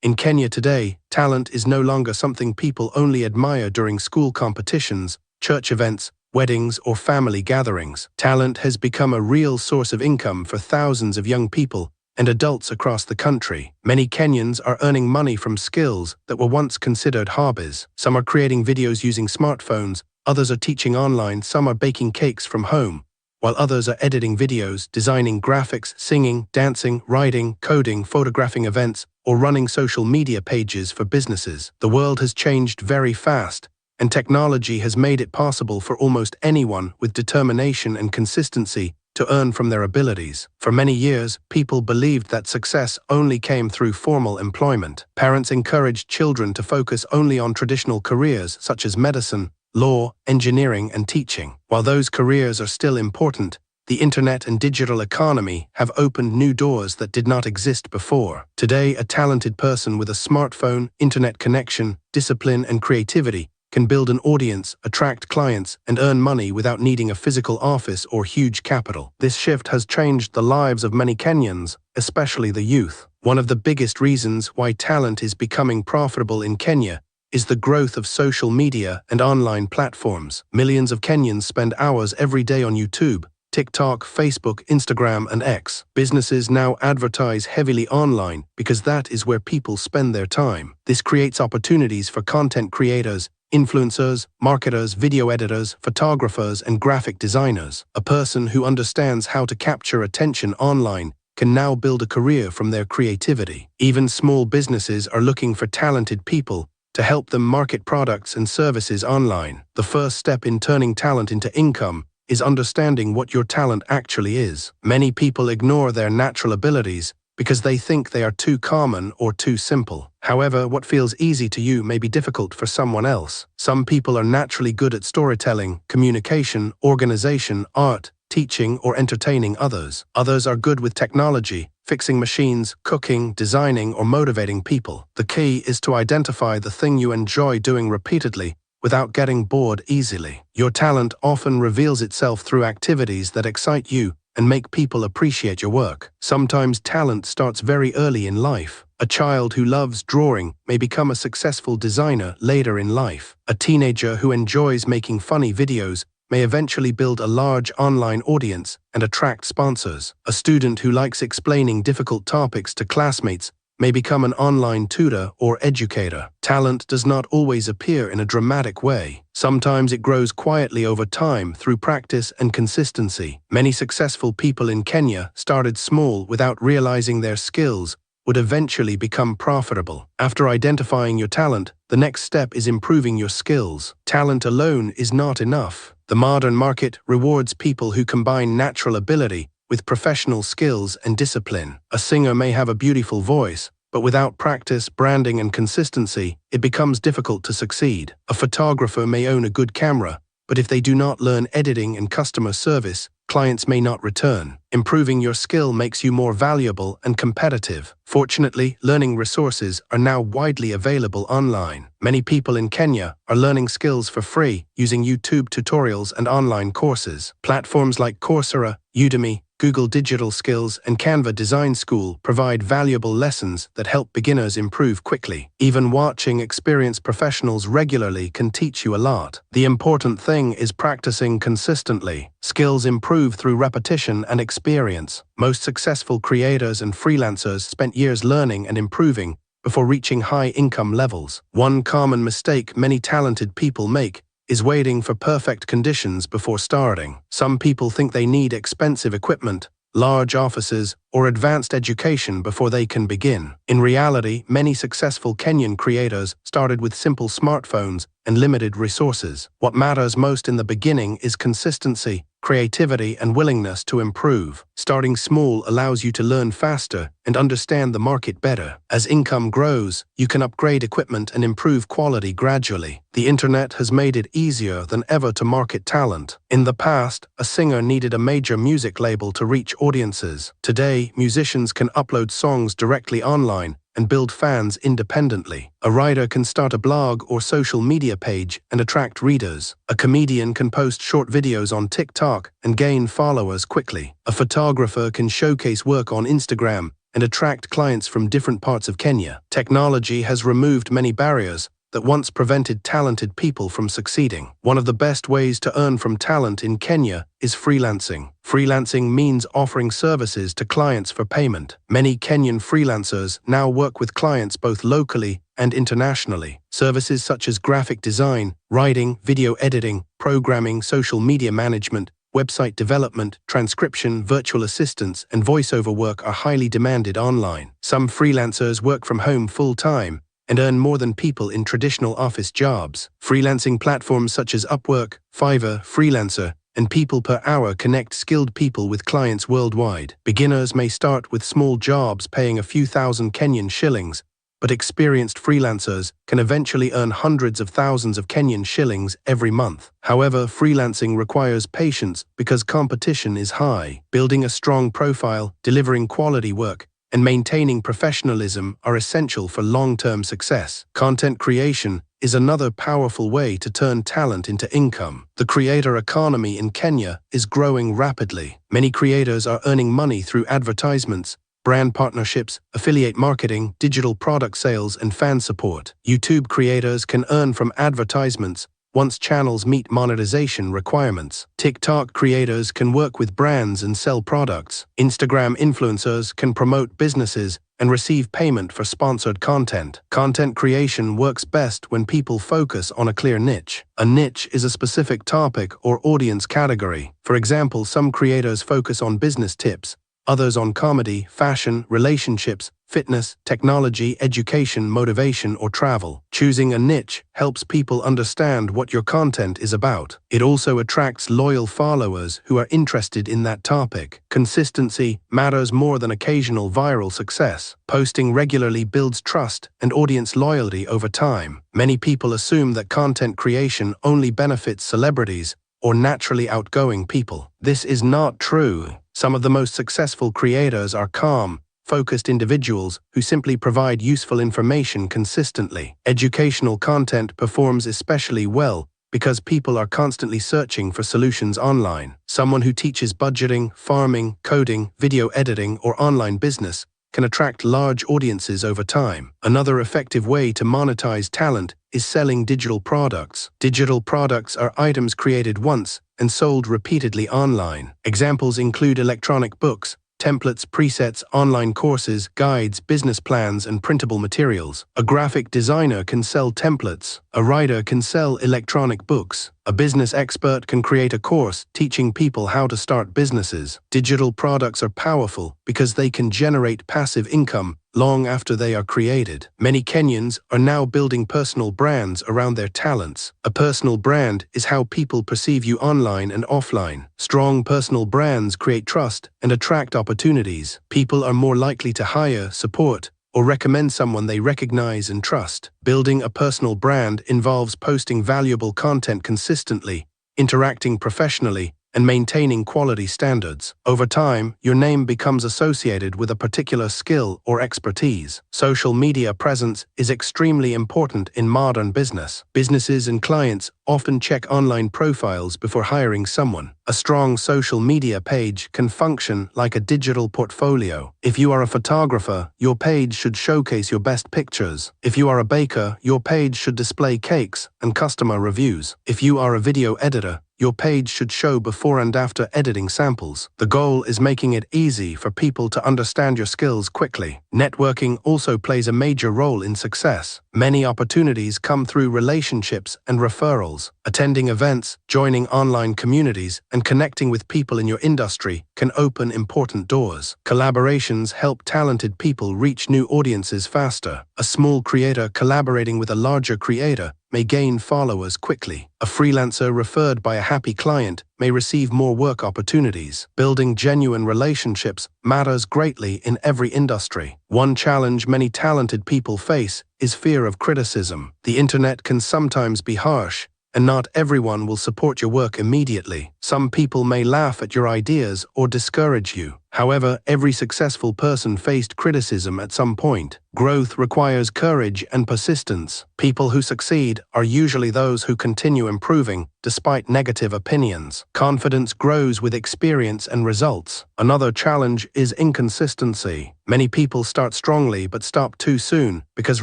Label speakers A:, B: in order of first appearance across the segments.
A: In Kenya today, talent is no longer something people only admire during school competitions, church events, weddings, or family gatherings. Talent has become a real source of income for thousands of young people and adults across the country. Many Kenyans are earning money from skills that were once considered hobbies. Some are creating videos using smartphones, others are teaching online, some are baking cakes from home, while others are editing videos, designing graphics, singing, dancing, writing, coding, photographing events, or running social media pages for businesses. The world has changed very fast, and technology has made it possible for almost anyone with determination and consistency to earn from their abilities. For many years, people believed that success only came through formal employment. Parents encouraged children to focus only on traditional careers such as medicine, law, engineering, and teaching. While those careers are still important, the internet and digital economy have opened new doors that did not exist before. Today, a talented person with a smartphone, internet connection, discipline, and creativity can build an audience, attract clients, and earn money without needing a physical office or huge capital. This shift has changed the lives of many Kenyans, especially the youth. One of the biggest reasons why talent is becoming profitable in Kenya is the growth of social media and online platforms. Millions of Kenyans spend hours every day on YouTube, TikTok, Facebook, Instagram, and X. Businesses now advertise heavily online because that is where people spend their time. This creates opportunities for content creators, influencers, marketers, video editors, photographers, and graphic designers. A person who understands how to capture attention online can now build a career from their creativity. Even small businesses are looking for talented people to help them market products and services online. The first step in turning talent into income is understanding what your talent actually is. Many people ignore their natural abilities because they think they are too common or too simple. However, what feels easy to you may be difficult for someone else. Some people are naturally good at storytelling, communication, organization, art, teaching, or entertaining others. Others are good with technology, fixing machines, cooking, designing, or motivating people. The key is to identify the thing you enjoy doing repeatedly without getting bored easily. Your talent often reveals itself through activities that excite you and make people appreciate your work. Sometimes talent starts very early in life. A child who loves drawing may become a successful designer later in life. A teenager who enjoys making funny videos may eventually build a large online audience and attract sponsors. A student who likes explaining difficult topics to classmates may become an online tutor or educator. Talent does not always appear in a dramatic way. Sometimes it grows quietly over time through practice and consistency. Many successful people in Kenya started small without realizing their skills would eventually become profitable. After identifying your talent, the next step is improving your skills. Talent alone is not enough. The modern market rewards people who combine natural ability with professional skills and discipline. A singer may have a beautiful voice, but without practice, branding, and consistency, it becomes difficult to succeed. A photographer may own a good camera, but if they do not learn editing and customer service, clients may not return. Improving your skill makes you more valuable and competitive. Fortunately, learning resources are now widely available online. Many people in Kenya are learning skills for free using YouTube tutorials and online courses. Platforms like Coursera, Udemy, Google Digital Skills, and Canva Design School provide valuable lessons that help beginners improve quickly. Even watching experienced professionals regularly can teach you a lot. The important thing is practicing consistently. Skills improve through repetition and experience. Most successful creators and freelancers spent years learning and improving before reaching high income levels. One common mistake many talented people make is waiting for perfect conditions before starting. Some people think they need expensive equipment, large offices, or advanced education before they can begin. In reality, many successful Kenyan creators started with simple smartphones and limited resources. What matters most in the beginning is consistency, creativity, and willingness to improve. Starting small allows you to learn faster and understand the market better. As income grows, you can upgrade equipment and improve quality gradually. The internet has made it easier than ever to market talent. In the past, a singer needed a major music label to reach audiences. Today, musicians can upload songs directly online and build fans independently. A writer can start a blog or social media page and attract readers. A comedian can post short videos on TikTok and gain followers quickly. A photographer can showcase work on Instagram and attract clients from different parts of Kenya. Technology has removed many barriers that once prevented talented people from succeeding. One of the best ways to earn from talent in Kenya is freelancing. Freelancing means offering services to clients for payment. Many Kenyan freelancers now work with clients both locally and internationally. Services such as graphic design, writing, video editing, programming, social media management, website development, transcription, virtual assistants, and voiceover work are highly demanded online. Some freelancers work from home full-time and earn more than people in traditional office jobs. Freelancing platforms such as Upwork, Fiverr, Freelancer, and People Per Hour connect skilled people with clients worldwide. Beginners may start with small jobs paying a few thousand Kenyan shillings, but experienced freelancers can eventually earn hundreds of thousands of Kenyan shillings every month. However, freelancing requires patience because competition is high. Building a strong profile, delivering quality work, and maintaining professionalism are essential for long-term success. Content creation is another powerful way to turn talent into income. The creator economy in Kenya is growing rapidly. Many creators are earning money through advertisements, brand partnerships, affiliate marketing, digital product sales, and fan support. YouTube creators can earn from advertisements once channels meet monetization requirements. TikTok creators can work with brands and sell products. Instagram influencers can promote businesses and receive payment for sponsored content. Content creation works best when people focus on a clear niche. A niche is a specific topic or audience category. For example, some creators focus on business tips, others on comedy, fashion, relationships, fitness, technology, education, motivation, or travel. Choosing a niche helps people understand what your content is about. It also attracts loyal followers who are interested in that topic. Consistency matters more than occasional viral success. Posting regularly builds trust and audience loyalty over time. Many people assume that content creation only benefits celebrities or naturally outgoing people. This is not true. Some of the most successful creators are calm, focused individuals who simply provide useful information consistently. Educational content performs especially well because people are constantly searching for solutions online. Someone who teaches budgeting, farming, coding, video editing, or online business can attract large audiences over time. Another effective way to monetize talent is selling digital products. Digital products are items created once and sold repeatedly online. Examples include electronic books, templates, presets, online courses, guides, business plans, and printable materials. A graphic designer can sell templates. A writer can sell electronic books. A business expert can create a course teaching people how to start businesses. Digital products are powerful because they can generate passive income long after they are created. Many Kenyans are now building personal brands around their talents. A personal brand is how people perceive you online and offline. Strong personal brands create trust and attract opportunities. People are more likely to hire, support, or recommend someone they recognize and trust. Building a personal brand involves posting valuable content consistently, interacting professionally, and maintaining quality standards. Over time, your name becomes associated with a particular skill or expertise. Social media presence is extremely important in modern business. Businesses and clients often check online profiles before hiring someone. A strong social media page can function like a digital portfolio. If you are a photographer, your page should showcase your best pictures. If you are a baker, your page should display cakes and customer reviews. If you are a video editor, your page should show before and after editing samples. The goal is making it easy for people to understand your skills quickly. Networking also plays a major role in success. Many opportunities come through relationships and referrals. Attending events, joining online communities, and connecting with people in your industry can open important doors. Collaborations help talented people reach new audiences faster. A small creator collaborating with a larger creator may gain followers quickly. A freelancer referred by a happy client may receive more work opportunities. Building genuine relationships matters greatly in every industry. One challenge many talented people face is fear of criticism. The internet can sometimes be harsh, and not everyone will support your work immediately. Some people may laugh at your ideas or discourage you. However, every successful person faced criticism at some point. Growth requires courage and persistence. People who succeed are usually those who continue improving despite negative opinions. Confidence grows with experience and results. Another challenge is inconsistency. Many people start strongly but stop too soon because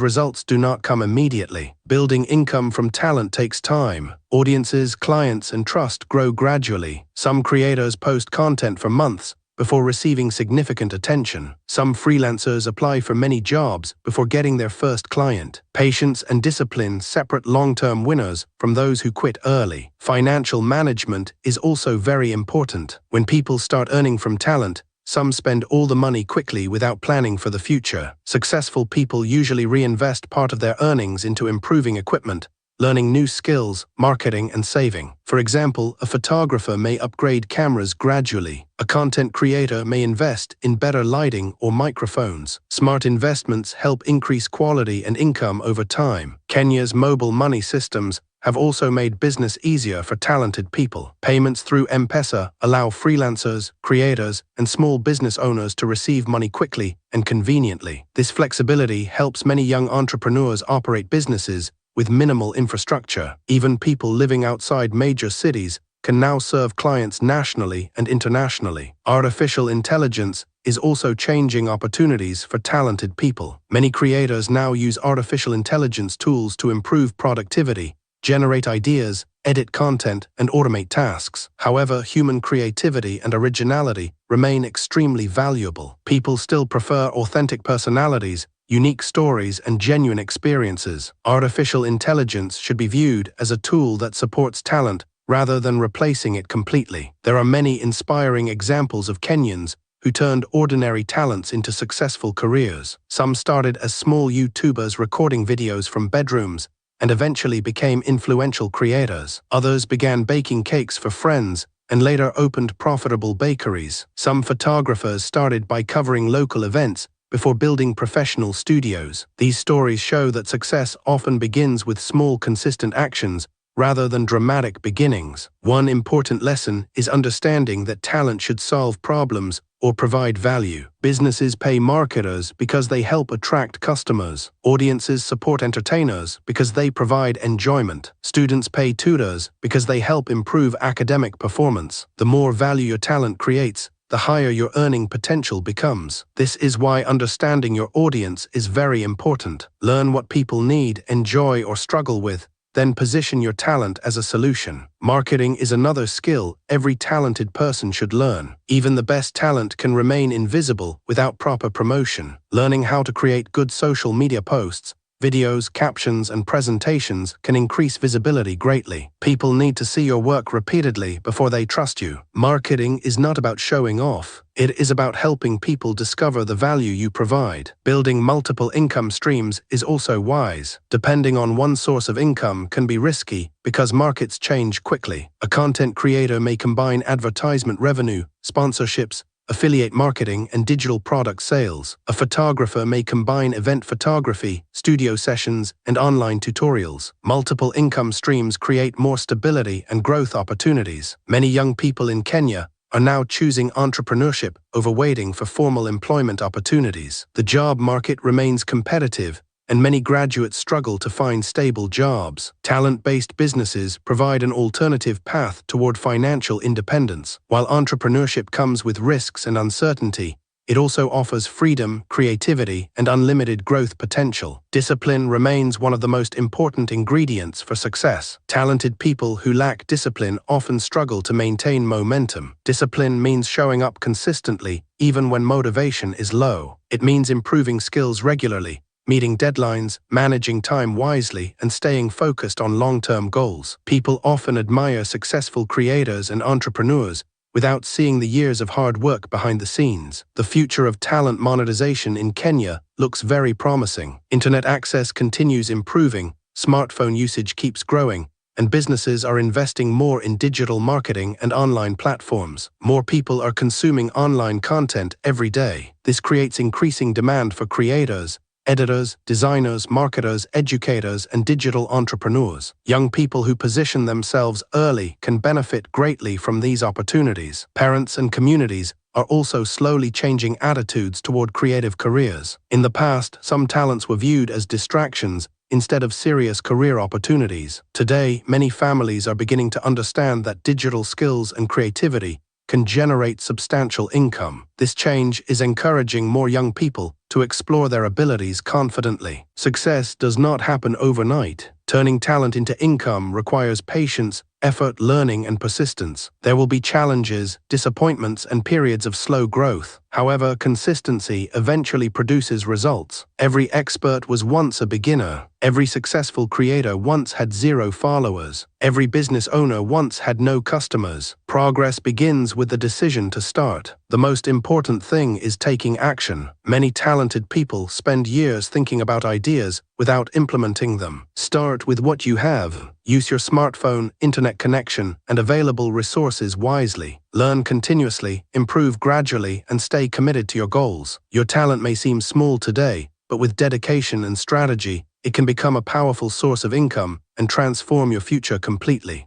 A: results do not come immediately. Building income from talent takes time. Audiences, clients, and trust grow gradually. Some creators post content for months before receiving significant attention. Some freelancers apply for many jobs before getting their first client. Patience and discipline separate long-term winners from those who quit early. Financial management is also very important. When people start earning from talent, some spend all the money quickly without planning for the future. Successful people usually reinvest part of their earnings into improving equipment, learning new skills, marketing, and saving. For example, a photographer may upgrade cameras gradually. A content creator may invest in better lighting or microphones. Smart investments help increase quality and income over time. Kenya's mobile money systems have also made business easier for talented people. Payments through M-Pesa allow freelancers, creators, and small business owners to receive money quickly and conveniently. This flexibility helps many young entrepreneurs operate businesses with minimal infrastructure. Even people living outside major cities can now serve clients nationally and internationally. Artificial intelligence is also changing opportunities for talented people. Many creators now use artificial intelligence tools to improve productivity, generate ideas, edit content, and automate tasks. However, human creativity and originality remain extremely valuable. People still prefer authentic personalities, unique stories, and genuine experiences. Artificial intelligence should be viewed as a tool that supports talent rather than replacing it completely. There are many inspiring examples of Kenyans who turned ordinary talents into successful careers. Some started as small YouTubers recording videos from bedrooms and eventually became influential creators. Others began baking cakes for friends and later opened profitable bakeries. Some photographers started by covering local events before building professional studios. These stories show that success often begins with small, consistent actions rather than dramatic beginnings. One important lesson is understanding that talent should solve problems or provide value. Businesses pay marketers because they help attract customers. Audiences support entertainers because they provide enjoyment. Students pay tutors because they help improve academic performance. The more value your talent creates, the higher your earning potential becomes. This is why understanding your audience is very important. Learn what people need, enjoy, or struggle with, then position your talent as a solution. Marketing is another skill every talented person should learn. Even the best talent can remain invisible without proper promotion. Learning how to create good social media posts, videos, captions, and presentations can increase visibility greatly. People need to see your work repeatedly before they trust you. Marketing is not about showing off. It is about helping people discover the value you provide. Building multiple income streams is also wise. Depending on one source of income can be risky because markets change quickly. A content creator may combine advertisement revenue, sponsorships, affiliate marketing, and digital product sales. A photographer may combine event photography, studio sessions, and online tutorials. Multiple income streams create more stability and growth opportunities. Many young people in Kenya are now choosing entrepreneurship over waiting for formal employment opportunities. The job market remains competitive, and many graduates struggle to find stable jobs. Talent-based businesses provide an alternative path toward financial independence. While entrepreneurship comes with risks and uncertainty, it also offers freedom, creativity, and unlimited growth potential. Discipline remains one of the most important ingredients for success. Talented people who lack discipline often struggle to maintain momentum. Discipline means showing up consistently, even when motivation is low. It means improving skills regularly, meeting deadlines, managing time wisely, and staying focused on long-term goals. People often admire successful creators and entrepreneurs without seeing the years of hard work behind the scenes. The future of talent monetization in Kenya looks very promising. Internet access continues improving, smartphone usage keeps growing, and businesses are investing more in digital marketing and online platforms. More people are consuming online content every day. This creates increasing demand for creators, editors, designers, marketers, educators, and digital entrepreneurs. Young people who position themselves early can benefit greatly from these opportunities. Parents and communities are also slowly changing attitudes toward creative careers. In the past, some talents were viewed as distractions instead of serious career opportunities. Today, many families are beginning to understand that digital skills and creativity can generate substantial income. This change is encouraging more young people to explore their abilities confidently. Success does not happen overnight. Turning talent into income requires patience, effort, learning, and persistence. There will be challenges, disappointments, and periods of slow growth. However, consistency eventually produces results. Every expert was once a beginner. Every successful creator once had 0 followers. Every business owner once had no customers. Progress begins with the decision to start. The most important thing is taking action. Many talented people spend years thinking about ideas without implementing them. Start with what you have. Use your smartphone, internet connection, and available resources wisely. Learn continuously, improve gradually, and stay committed to your goals. Your talent may seem small today, but with dedication and strategy, it can become a powerful source of income and transform your future completely.